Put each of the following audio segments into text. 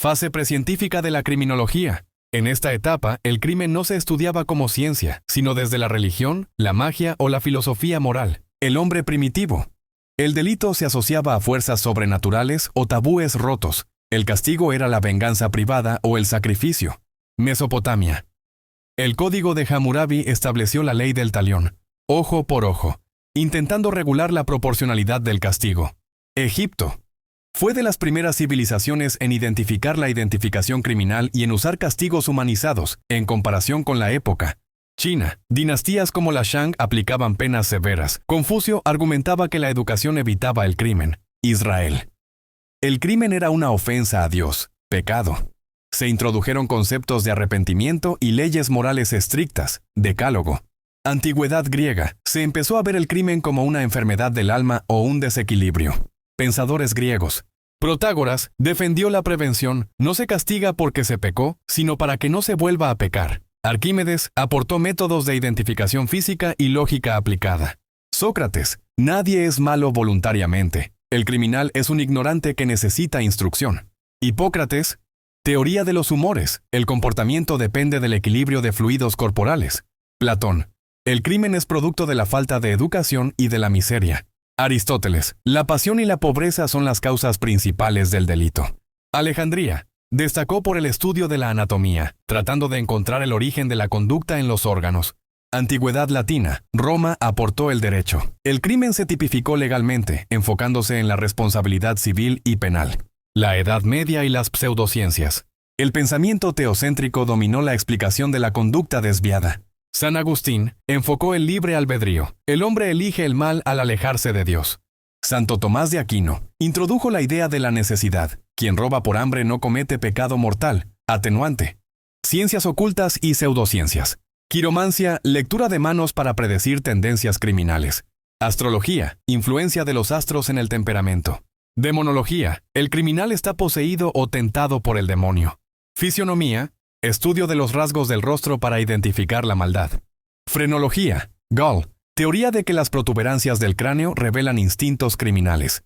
Fase precientífica de la criminología. En esta etapa, el crimen no se estudiaba como ciencia, sino desde la religión, la magia o la filosofía moral. El hombre primitivo. El delito se asociaba a fuerzas sobrenaturales o tabúes rotos. El castigo era la venganza privada o el sacrificio. Mesopotamia. El Código de Hammurabi estableció la ley del talión, ojo por ojo, intentando regular la proporcionalidad del castigo. Egipto. Fue de las primeras civilizaciones en identificar la identificación criminal y en usar castigos humanizados, en comparación con la época. China. Dinastías como la Shang aplicaban penas severas. Confucio argumentaba que la educación evitaba el crimen. Israel. El crimen era una ofensa a Dios, pecado. Se introdujeron conceptos de arrepentimiento y leyes morales estrictas, decálogo. Antigüedad griega. Se empezó a ver el crimen como una enfermedad del alma o un desequilibrio. Pensadores griegos. Protágoras defendió la prevención. No se castiga porque se pecó, sino para que no se vuelva a pecar. Arquímedes aportó métodos de identificación física y lógica aplicada. Sócrates. Nadie es malo voluntariamente. El criminal es un ignorante que necesita instrucción. Hipócrates. Teoría de los humores. El comportamiento depende del equilibrio de fluidos corporales. Platón. El crimen es producto de la falta de educación y de la miseria. Aristóteles. La pasión y la pobreza son las causas principales del delito. Alejandría. Destacó por el estudio de la anatomía, tratando de encontrar el origen de la conducta en los órganos. Antigüedad latina. Roma aportó el derecho. El crimen se tipificó legalmente, enfocándose en la responsabilidad civil y penal. La Edad Media y las pseudociencias. El pensamiento teocéntrico dominó la explicación de la conducta desviada. San Agustín enfocó el libre albedrío. El hombre elige el mal al alejarse de Dios. Santo Tomás de Aquino introdujo la idea de la necesidad. Quien roba por hambre no comete pecado mortal. Atenuante. Ciencias ocultas y pseudociencias. Quiromancia, lectura de manos para predecir tendencias criminales. Astrología, influencia de los astros en el temperamento. Demonología, el criminal está poseído o tentado por el demonio. Fisionomía, estudio de los rasgos del rostro para identificar la maldad. Frenología, Gall, teoría de que las protuberancias del cráneo revelan instintos criminales.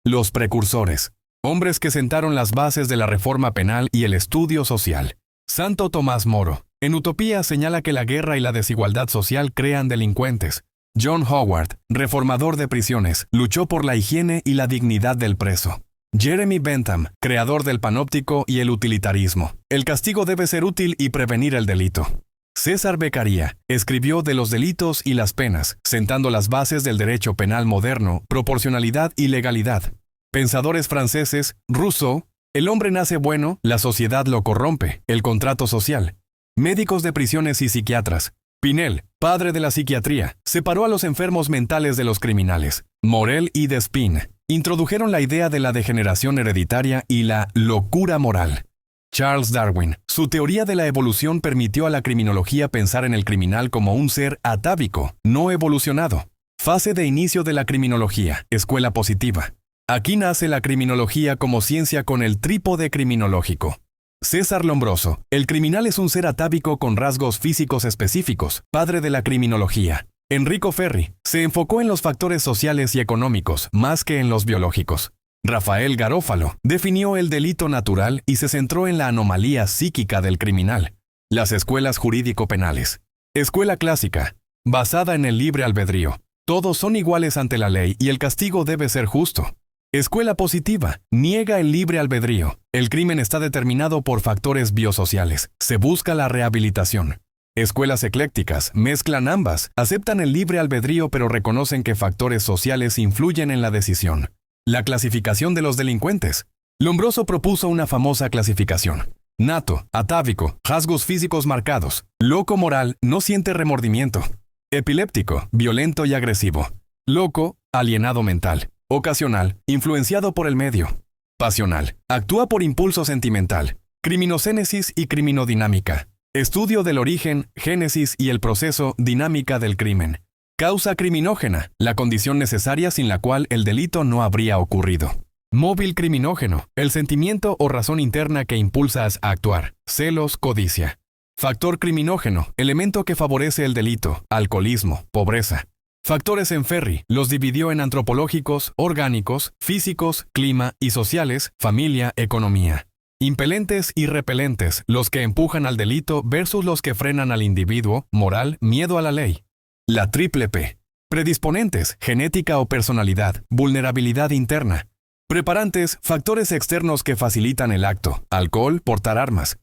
Los precursores, hombres que sentaron las bases de la reforma penal y el estudio social. Santo Tomás Moro, en Utopía señala que la guerra y la desigualdad social crean delincuentes. John Howard, reformador de prisiones, luchó por la higiene y la dignidad del preso. Jeremy Bentham, creador del panóptico y el utilitarismo. El castigo debe ser útil y prevenir el delito. César Beccaria escribió de los delitos y las penas, sentando las bases del derecho penal moderno, proporcionalidad y legalidad. Pensadores franceses, Rousseau, el hombre nace bueno, la sociedad lo corrompe, el contrato social. Médicos de prisiones y psiquiatras. Pinel, padre de la psiquiatría, separó a los enfermos mentales de los criminales. Morel y Despin introdujeron la idea de la degeneración hereditaria y la locura moral. Charles Darwin, su teoría de la evolución permitió a la criminología pensar en el criminal como un ser atávico, no evolucionado. Fase de inicio de la criminología, escuela positiva. Aquí nace la criminología como ciencia con el trípode criminológico. César Lombroso, el criminal es un ser atávico con rasgos físicos específicos, padre de la criminología. Enrico Ferri, se enfocó en los factores sociales y económicos, más que en los biológicos. Rafael Garófalo, definió el delito natural y se centró en la anomalía psíquica del criminal. Las escuelas jurídico-penales. Escuela clásica, basada en el libre albedrío. Todos son iguales ante la ley y el castigo debe ser justo. Escuela positiva, niega el libre albedrío. El crimen está determinado por factores biosociales. Se busca la rehabilitación. Escuelas eclécticas mezclan ambas, aceptan el libre albedrío pero reconocen que factores sociales influyen en la decisión. La clasificación de los delincuentes. Lombroso propuso una famosa clasificación. Nato, atávico, rasgos físicos marcados. Loco moral, no siente remordimiento. Epiléptico, violento y agresivo. Loco, alienado mental. Ocasional, influenciado por el medio. Pasional, actúa por impulso sentimental. Criminogénesis y criminodinámica. Estudio del origen, génesis y el proceso, dinámica del crimen. Causa criminógena, la condición necesaria sin la cual el delito no habría ocurrido. Móvil criminógeno, el sentimiento o razón interna que impulsa a actuar. Celos, codicia. Factor criminógeno, elemento que favorece el delito. Alcoholismo, pobreza. Factores en Ferri, los dividió en antropológicos, orgánicos, físicos, clima y sociales, familia, economía. Impelentes y repelentes, los que empujan al delito versus los que frenan al individuo, moral, miedo a la ley. La triple P. Predisponentes, genética o personalidad, vulnerabilidad interna. Preparantes, factores externos que facilitan el acto, alcohol, portar armas.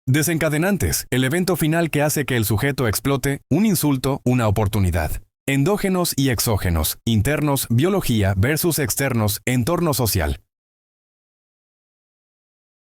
Desencadenantes, el evento final que hace que el sujeto explote, un insulto, una oportunidad. Endógenos y exógenos, internos, biología versus externos, entorno social.